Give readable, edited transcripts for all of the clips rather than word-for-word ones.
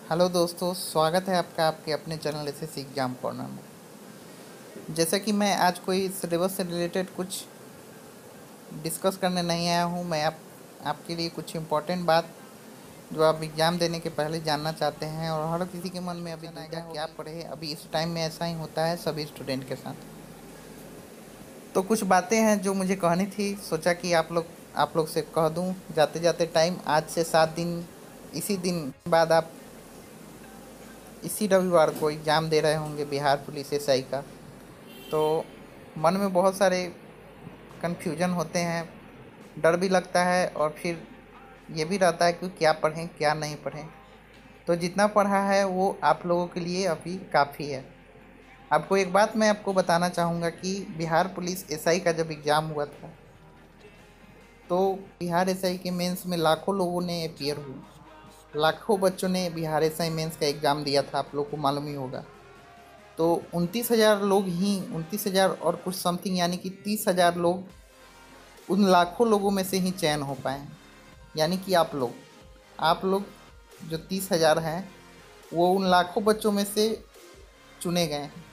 Hello दोस्तों, स्वागत है आपका आपके अपने चैनल एसएससी एग्जाम कॉर्नर में। जैसा कि मैं आज कोई सिलेबस से रिलेटेड कुछ डिस्कस करने नहीं आया हूँ। मैं आपके लिए कुछ इम्पोर्टेंट बात जो आप एग्ज़ाम देने के पहले जानना चाहते हैं, और हर किसी के मन में अभी दुविधा क्या पढ़े, अभी इस टाइम में ऐसा ही होता है सभी स्टूडेंट के साथ। तो कुछ बातें हैं जो मुझे कहनी थी, सोचा कि आप लोग से कह दूँ जाते जाते टाइम। आज से 7 दिन, इसी दिन बाद आप इसी रविवार को एग्ज़ाम दे रहे होंगे बिहार पुलिस एसआई का। तो मन में बहुत सारे कन्फ्यूजन होते हैं, डर भी लगता है, और फिर ये भी रहता है कि क्या पढ़ें क्या नहीं पढ़ें। तो जितना पढ़ा है वो आप लोगों के लिए अभी काफ़ी है। आपको एक बात मैं आपको बताना चाहूँगा कि बिहार पुलिस एसआई का जब एग्ज़ाम हुआ था, तो बिहार एसआई के मेंस में लाखों लोगों ने अपियर हुए, लाखों बच्चों ने बिहार एसआई मेंस का एग्ज़ाम दिया था, आप लोग को मालूम ही होगा। तो 29,000 लोग ही, 29,000 और कुछ समथिंग, यानी कि 30,000 लोग उन लाखों लोगों में से ही चयन हो पाए। यानी कि आप लोग जो 30,000 हैं वो उन लाखों बच्चों में से चुने गए हैं।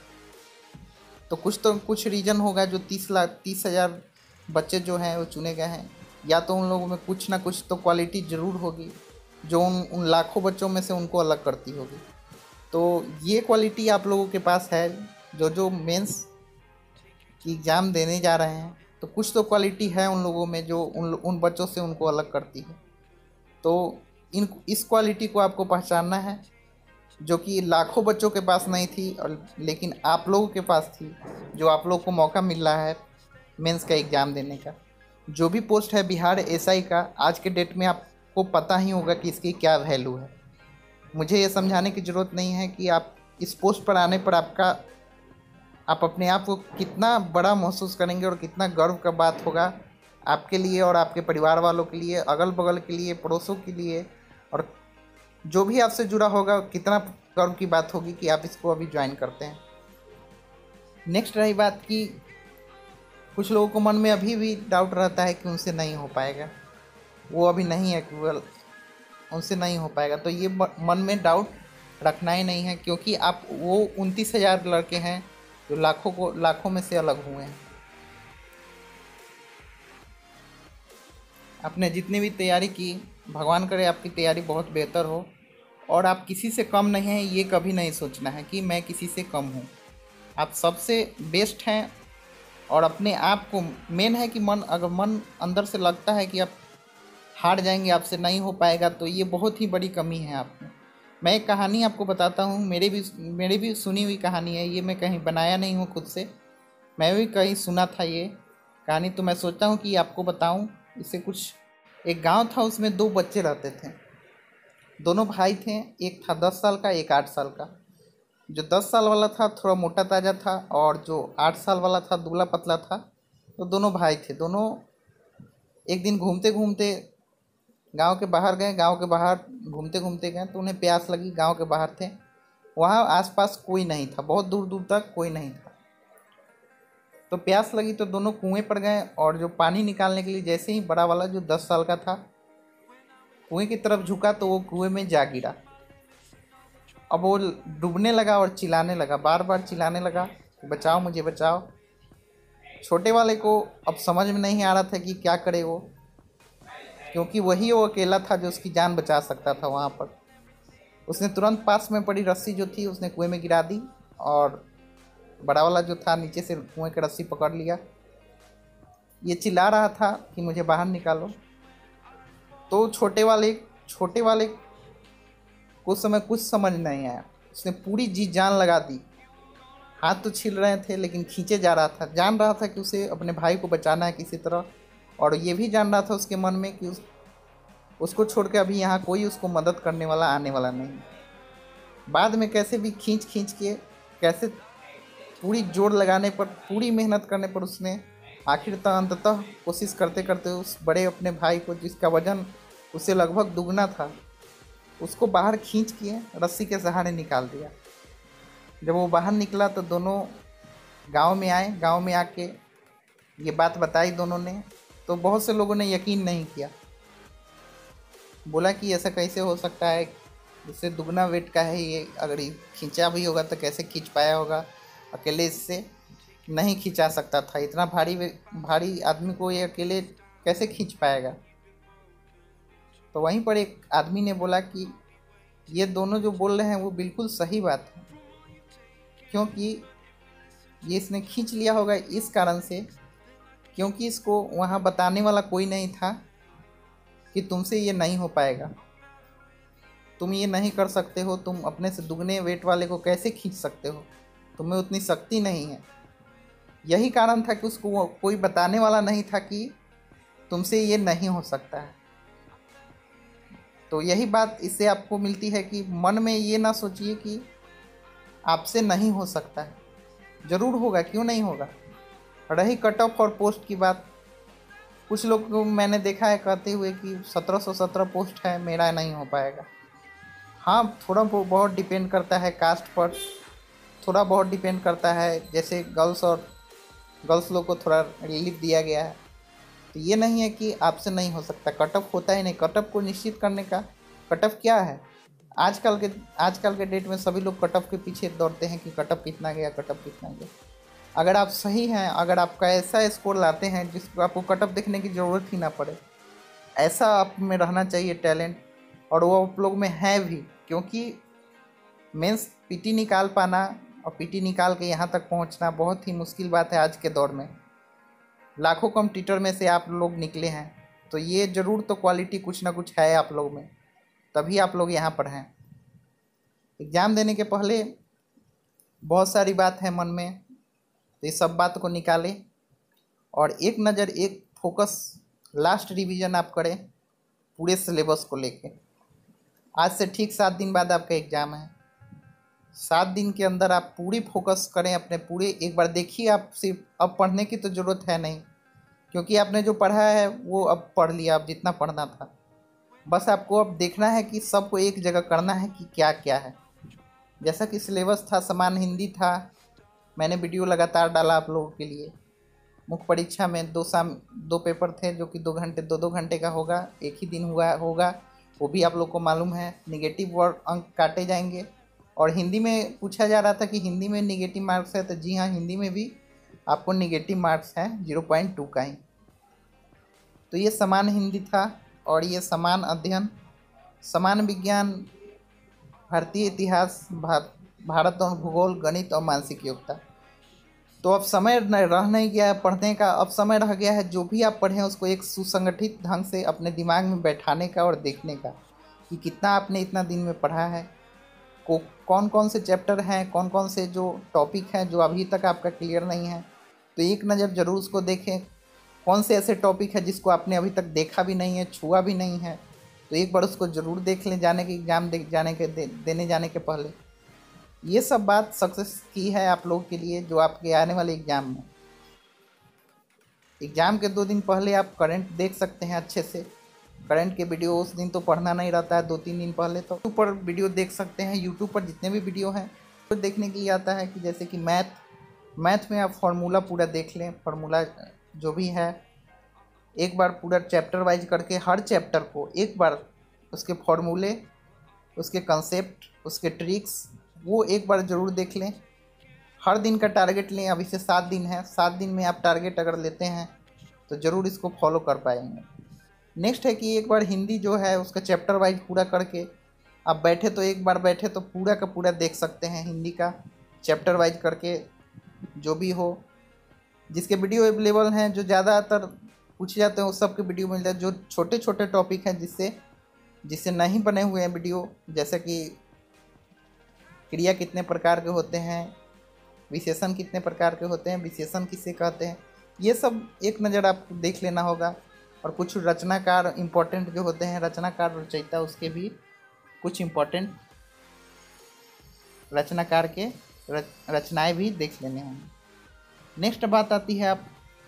तो कुछ रीज़न होगा जो 30,000 बच्चे जो हैं वो चुने गए हैं, या तो उन लोगों में कुछ ना कुछ तो क्वालिटी ज़रूर होगी जो उन लाखों बच्चों में से उनको अलग करती होगी। तो ये क्वालिटी आप लोगों के पास है, जो मेंस की एग्ज़ाम देने जा रहे हैं। तो कुछ तो क्वालिटी है उन लोगों में जो उन बच्चों से उनको अलग करती है। तो इस क्वालिटी को आपको पहचानना है, जो कि लाखों बच्चों के पास नहीं थी, और लेकिन आप लोगों के पास थी, जो आप लोग को मौका मिल रहा है मेंस का एग्ज़ाम देने का। जो भी पोस्ट है बिहार एसआई का, आज के डेट में आपको पता ही होगा कि इसकी क्या वैल्यू है। मुझे ये समझाने की ज़रूरत नहीं है कि आप इस पोस्ट पर आने पर आप अपने आप को कितना बड़ा महसूस करेंगे, और कितना गर्व का बात होगा आपके लिए और आपके परिवार वालों के लिए, अगल बगल के लिए, पड़ोसों के लिए, और जो भी आपसे जुड़ा होगा, कितना गर्व की बात होगी कि आप इसको अभी ज्वाइन करते हैं। नेक्स्ट रही बात कि कुछ लोगों को मन में अभी भी डाउट रहता है कि उनसे नहीं हो पाएगा, वो अभी नहीं है केवल, उनसे नहीं हो पाएगा। तो ये मन में डाउट रखना ही नहीं है, क्योंकि आप वो 29,000 लड़के हैं जो लाखों में से अलग हुए हैं। आपने जितनी भी तैयारी की, भगवान करे आपकी तैयारी बहुत बेहतर हो, और आप किसी से कम नहीं हैं, ये कभी नहीं सोचना है कि मैं किसी से कम हूँ। आप सबसे बेस्ट हैं। और अपने आप को, मेन है कि अगर मन अंदर से लगता है कि आप हार जाएंगे, आपसे नहीं हो पाएगा, तो ये बहुत ही बड़ी कमी है आप में। मैं एक कहानी आपको बताता हूँ, मेरी भी सुनी हुई कहानी है ये, मैं कहीं बनाया नहीं हूँ खुद से, मैं भी कहीं सुना था ये कहानी। तो मैं सोचता हूँ कि आपको बताऊँ इससे कुछ। एक गांव था, उसमें 2 बच्चे रहते थे, दोनों भाई थे। एक था 10 साल का, एक 8 साल का। जो 10 साल वाला था थोड़ा मोटा ताज़ा था, और जो 8 साल वाला था दुबला पतला था। तो दोनों भाई थे, दोनों एक दिन घूमते घूमते गांव के बाहर गए, गांव के बाहर घूमते घूमते गए, तो उन्हें प्यास लगी। गांव के बाहर थे, वहाँ आसपास कोई नहीं था, बहुत दूर दूर तक कोई नहीं था। तो प्यास लगी तो दोनों कुएं पर गए, और जो पानी निकालने के लिए जैसे ही बड़ा वाला जो 10 साल का था कुएं की तरफ झुका, तो वो कुएं में जा गिरा। अब वो डूबने लगा और चिल्लाने लगा, बार बार चिल्लाने लगा कि बचाओ मुझे बचाओ। छोटे वाले को अब समझ में नहीं आ रहा था कि क्या करे वो, क्योंकि वही वो अकेला था जो उसकी जान बचा सकता था वहाँ पर। उसने तुरंत पास में पड़ी रस्सी जो थी उसने कुएं में गिरा दी, और बड़ा वाला जो था नीचे से कुएं की रस्सी पकड़ लिया। ये चिल्ला रहा था कि मुझे बाहर निकालो। तो छोटे वाले को उस समय कुछ समझ नहीं आया, उसने पूरी जी जान लगा दी। हाथ तो छिल रहे थे लेकिन खींचे जा रहा था, जान रहा था कि उसे अपने भाई को बचाना है किसी तरह, और ये भी जान रहा था उसके मन में कि उसको छोड़ के अभी यहाँ कोई उसको मदद करने वाला आने वाला नहीं। बाद में कैसे भी खींच खींच के, कैसे पूरी जोर लगाने पर, पूरी मेहनत करने पर उसने आखिर तक अंततः कोशिश करते करते उस बड़े अपने भाई को, जिसका वजन उससे लगभग दुगना था, उसको बाहर खींच के रस्सी के सहारे निकाल दिया। जब वो बाहर निकला तो दोनों गांव में आए, गांव में आके ये बात बताई दोनों ने। तो बहुत से लोगों ने यकीन नहीं किया, बोला कि ऐसा कैसे हो सकता है, इससे दुगना वेट का है ये। अगर ये खींचा भी होगा तो कैसे खींच पाया होगा, अकेले इससे नहीं खींचा सकता था। इतना भारी आदमी को ये अकेले कैसे खींच पाएगा। तो वहीं पर एक आदमी ने बोला कि ये दोनों जो बोल रहे हैं वो बिल्कुल सही बात है, क्योंकि ये इसने खींच लिया होगा इस कारण से क्योंकि इसको वहाँ बताने वाला कोई नहीं था कि तुमसे ये नहीं हो पाएगा, तुम ये नहीं कर सकते हो, तुम अपने से दुगने वेट वाले को कैसे खींच सकते हो, तुम्हें उतनी शक्ति नहीं है। यही कारण था कि उसको कोई बताने वाला नहीं था कि तुमसे ये नहीं हो सकता है। तो यही बात इससे आपको मिलती है कि मन में ये ना सोचिए कि आपसे नहीं हो सकता है, ज़रूर होगा, क्यों नहीं होगा। रही कट ऑफ और पोस्ट की बात, कुछ लोग को मैंने देखा है कहते हुए कि 1717 पोस्ट है, मेरा नहीं हो पाएगा। हाँ, थोड़ा बहुत डिपेंड करता है कास्ट पर, थोड़ा बहुत डिपेंड करता है, जैसे गर्ल्स लोग को थोड़ा रिलीफ दिया गया है। तो ये नहीं है कि आपसे नहीं हो सकता, कट ऑफ होता ही नहीं। कट ऑफ को निश्चित करने का, कट ऑफ क्या है, आजकल के डेट में सभी लोग कट ऑफ के पीछे दौड़ते हैं कि कट ऑफ कितना गया, कट ऑफ कितना गया। अगर आप सही हैं, अगर आपका ऐसा स्कोर लाते हैं जिसको आपको कट ऑफ देखने की ज़रूरत ही ना पड़े, ऐसा आप में रहना चाहिए टैलेंट, और वो आप लोग में है भी। क्योंकि मेंस पीटी निकाल पाना और पीटी निकाल के यहाँ तक पहुँचना बहुत ही मुश्किल बात है आज के दौर में। लाखों कंपटीटर में से आप लोग निकले हैं, तो ये ज़रूर तो क्वालिटी कुछ ना कुछ है आप लोग में, तभी आप लोग यहाँ पर हैं। एग्ज़ाम देने के पहले बहुत सारी बात है मन में, तो ये सब बात को निकालें और एक नज़र, एक फोकस, लास्ट रिवीजन आप करें पूरे सिलेबस को लेके। आज से ठीक 7 दिन बाद आपका एग्ज़ाम है। 7 दिन के अंदर आप पूरी फोकस करें अपने पूरे। एक बार देखिए, आप सिर्फ अब पढ़ने की तो ज़रूरत है नहीं, क्योंकि आपने जो पढ़ा है वो अब पढ़ लिया, अब जितना पढ़ना था। बस आपको अब देखना है कि सबको एक जगह करना है कि क्या क्या है। जैसा कि सिलेबस था, समान हिंदी था, मैंने वीडियो लगातार डाला आप लोगों के लिए। मुख्य परीक्षा में 2 पेपर थे जो कि 2 घंटे 2-2 घंटे का होगा, एक ही दिन हुआ होगा, वो भी आप लोग को मालूम है। निगेटिव वर्ड अंक काटे जाएंगे। और हिंदी में पूछा जा रहा था कि हिंदी में निगेटिव मार्क्स है, तो जी हाँ, हिंदी में भी आपको निगेटिव मार्क्स है 0.2 का ही। तो ये समान हिंदी था, और ये समान अध्ययन, समान विज्ञान, भारतीय इतिहास, भारत और भूगोल, गणित और मानसिक योग्यता। तो अब समय रह नहीं गया है पढ़ने का, अब समय रह गया है जो भी आप पढ़ें उसको एक सुसंगठित ढंग से अपने दिमाग में बैठाने का और देखने का कि कितना आपने इतना दिन में पढ़ा है, कौन कौन से चैप्टर हैं, कौन कौन से जो टॉपिक हैं जो अभी तक आपका क्लियर नहीं है। तो एक नज़र ज़रूर उसको देखें, कौन से ऐसे टॉपिक है जिसको आपने अभी तक देखा भी नहीं है, छुआ भी नहीं है, तो एक बार उसको ज़रूर देख लें जाने के एग्ज़ाम देने जाने के पहले। ये सब बात सक्सेस की है आप लोगों के लिए जो आपके आने वाले एग्ज़ाम में। एग्ज़ाम के 2 दिन पहले आप करंट देख सकते हैं अच्छे से। करंट के वीडियो उस दिन तो पढ़ना नहीं रहता है, 2-3 दिन पहले तो यूट्यूब पर वीडियो देख सकते हैं। यूट्यूब पर जितने भी वीडियो हैं तो देखने के लिए आता है कि जैसे कि मैथ में आप फार्मूला पूरा देख लें, फार्मूला जो भी है एक बार पूरा चैप्टर वाइज करके, हर चैप्टर को एक बार उसके फार्मूले, उसके कंसेप्ट, उसके ट्रिक्स, वो एक बार ज़रूर देख लें। हर दिन का टारगेट लें, अभी से 7 दिन है, 7 दिन में आप टारगेट अगर लेते हैं तो ज़रूर इसको फॉलो कर पाएंगे। नेक्स्ट है कि एक बार हिंदी जो है उसका चैप्टर वाइज पूरा करके आप बैठे तो एक बार बैठे तो पूरा का पूरा देख सकते हैं हिंदी का चैप्टर वाइज करके, जो भी हो। जिसके वीडियो अवेलेबल हैं, जो ज़्यादातर पूछे जाते हैं उस सब के वीडियो मिलते हैं। जो छोटे छोटे टॉपिक हैं जिससे नहीं बने हुए हैं वीडियो, जैसे कि क्रिया कितने प्रकार के होते हैं, विशेषण कितने प्रकार के होते हैं, विशेषण किसे कहते हैं, ये सब एक नज़र आपको देख लेना होगा। और कुछ रचनाकार इम्पोर्टेंट जो होते हैं, रचनाकार रचयिता, उसके भी कुछ इम्पोर्टेंट रचनाकार के रचनाएं भी देख लेने होंगे। नेक्स्ट बात आती है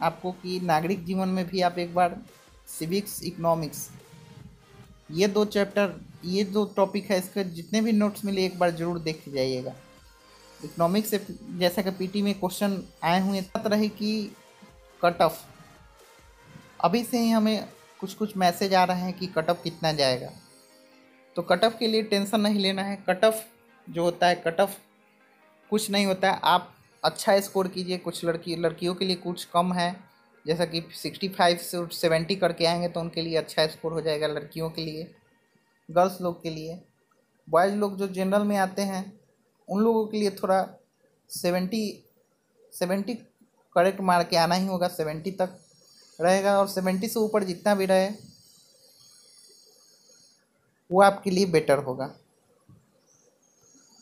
आपको कि नागरिक जीवन में भी आप एक बार सिविक्स, इकोनॉमिक्स, ये 2 चैप्टर, ये 2 टॉपिक है, इसके जितने भी नोट्स मिले एक बार ज़रूर देख जाइएगा। इकोनॉमिक्स से जैसा कि पीटी में क्वेश्चन आए हुए बात रही कि कट ऑफ, अभी से ही हमें कुछ मैसेज आ रहे हैं कि कट ऑफ कितना जाएगा। तो कट ऑफ के लिए टेंशन नहीं लेना है। कट ऑफ जो होता है, कट ऑफ कुछ नहीं होता है। आप अच्छा स्कोर कीजिए। कुछ लड़कियों के लिए कुछ कम है, जैसा कि 65 से 70 करके आएंगे तो उनके लिए अच्छा स्कोर हो जाएगा लड़कियों के लिए, गर्ल्स लोग के लिए। बॉयज़ लोग जो जनरल में आते हैं उन लोगों के लिए थोड़ा 70 करेक्ट मार के आना ही होगा, 70 तक रहेगा। और 70 से ऊपर जितना भी रहे वो आपके लिए बेटर होगा।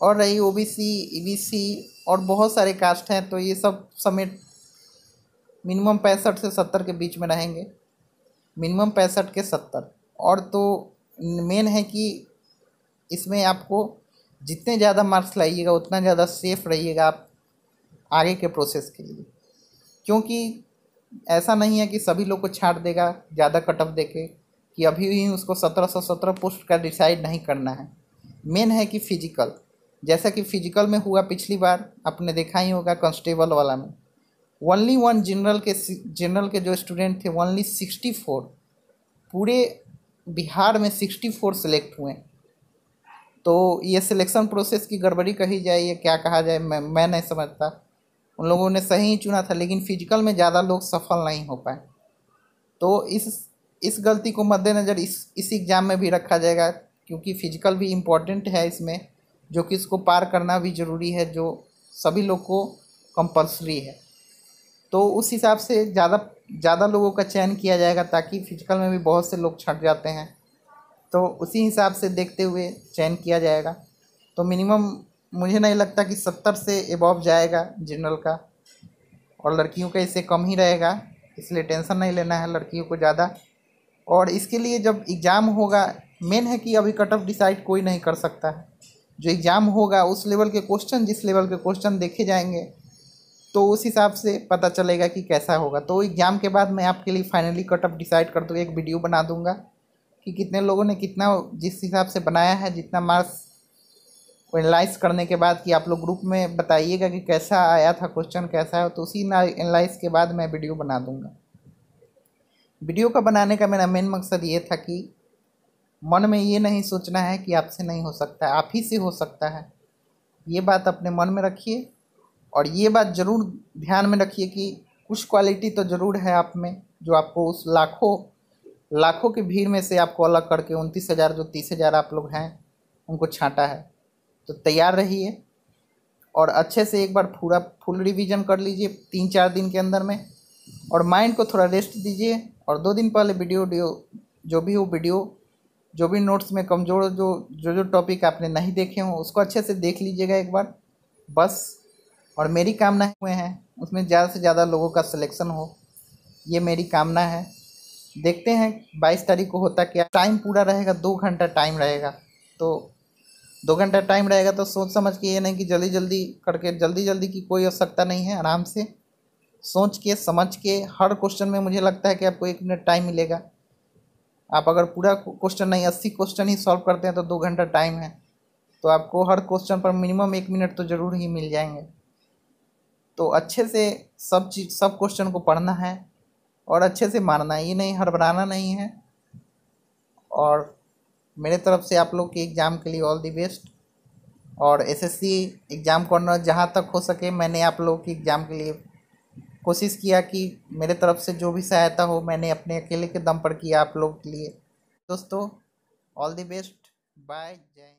और रही ओबीसी, ईबीसी और बहुत सारे कास्ट हैं, तो ये सब समेत मिनिमम 65 से 70 के बीच में रहेंगे, मिनिमम 65 के 70। और तो मेन है कि इसमें आपको जितने ज़्यादा मार्क्स लाइएगा उतना ज़्यादा सेफ रहिएगा आप आगे के प्रोसेस के लिए, क्योंकि ऐसा नहीं है कि सभी लोग को छांट देगा ज़्यादा कट ऑफ देके कि अभी ही उसको 1717 पोस्ट का डिसाइड नहीं करना है। मेन है कि फिजिकल, जैसा कि फिजिकल में हुआ पिछली बार आपने देखा ही होगा कांस्टेबल वाला में, ओनली वन जनरल के जो स्टूडेंट थे ओनली 64, पूरे बिहार में 64 सेलेक्ट हुए। तो ये सिलेक्शन प्रोसेस की गड़बड़ी कही जाए या क्या कहा जाए, मैं नहीं समझता। उन लोगों ने सही ही चुना था, लेकिन फिजिकल में ज़्यादा लोग सफल नहीं हो पाए। तो इस गलती को मद्देनज़र इस एग्ज़ाम में भी रखा जाएगा, क्योंकि फिजिकल भी इम्पोर्टेंट है इसमें, जो कि इसको पार करना भी ज़रूरी है, जो सभी लोग को कंपल्सरी है। तो उस हिसाब से ज़्यादा लोगों का चयन किया जाएगा, ताकि फिजिकल में भी बहुत से लोग छट जाते हैं, तो उसी हिसाब से देखते हुए चयन किया जाएगा। तो मिनिमम मुझे नहीं लगता कि 70 से एबव जाएगा जनरल का, और लड़कियों का इससे कम ही रहेगा, इसलिए टेंशन नहीं लेना है लड़कियों को ज़्यादा। और इसके लिए जब एग्ज़ाम होगा, मेन है कि अभी कट ऑफ डिसाइड कोई नहीं कर सकता है। जो एग्ज़ाम होगा उस लेवल के क्वेश्चन, जिस लेवल के क्वेश्चन देखे जाएंगे, तो उस हिसाब से पता चलेगा कि कैसा होगा। तो एग्ज़ाम के बाद मैं आपके लिए फाइनली कट ऑफ डिसाइड कर दूँगा, एक वीडियो बना दूँगा कि कितने लोगों ने कितना जिस हिसाब से बनाया है, जितना मार्क्स को एनालाइज करने के बाद कि आप लोग ग्रुप में बताइएगा कि कैसा आया था क्वेश्चन, कैसा है, तो उसी एनालाइज के बाद मैं वीडियो बना दूँगा। वीडियो का बनाने का मेरा मेन मकसद ये था कि मन में ये नहीं सोचना है कि आपसे नहीं हो सकता है, आप ही से हो सकता है। ये बात अपने मन में रखिए, और ये बात ज़रूर ध्यान में रखिए कि कुछ क्वालिटी तो ज़रूर है आप में, जो आपको उस लाखों की भीड़ में से आपको अलग करके 29,000 जो 30,000 आप लोग हैं उनको छांटा है। तो तैयार रहिए, और अच्छे से एक बार पूरा फुल रिवीजन कर लीजिए 3-4 दिन के अंदर में, और माइंड को थोड़ा रेस्ट दीजिए। और 2 दिन पहले वीडियो जो भी नोट्स में कमज़ोर जो टॉपिक आपने नहीं देखे हों उसको अच्छे से देख लीजिएगा एक बार बस। और मेरी कामना हुए हैं उसमें ज़्यादा से ज़्यादा लोगों का सिलेक्शन हो, ये मेरी कामना है। देखते हैं 22 तारीख को होता क्या। टाइम पूरा रहेगा, 2 घंटा टाइम रहेगा, तो 2 घंटा टाइम रहेगा, तो सोच समझ के, ये नहीं कि जल्दी जल्दी की कोई आवश्यकता नहीं है। आराम से सोच के समझ के हर क्वेश्चन में मुझे लगता है कि आपको 1 मिनट टाइम मिलेगा। आप अगर पूरा क्वेश्चन नहीं 80 क्वेश्चन ही सॉल्व करते हैं तो 2 घंटा टाइम है, तो आपको हर क्वेश्चन पर मिनिमम 1 मिनट तो ज़रूर ही मिल जाएंगे। तो अच्छे से सब क्वेश्चन को पढ़ना है और अच्छे से मारना है, ये नहीं हड़बड़ाना नहीं है। और मेरे तरफ से आप लोग के एग्ज़ाम के लिए ऑल दी बेस्ट। और एसएससी एग्ज़ाम कॉर्नर जहाँ तक हो सके मैंने आप लोगों के एग्ज़ाम के लिए कोशिश किया कि मेरे तरफ से जो भी सहायता हो मैंने अपने अकेले के दम पर किया आप लोग के लिए। दोस्तों ऑल दी बेस्ट, बाय, जय हिंद।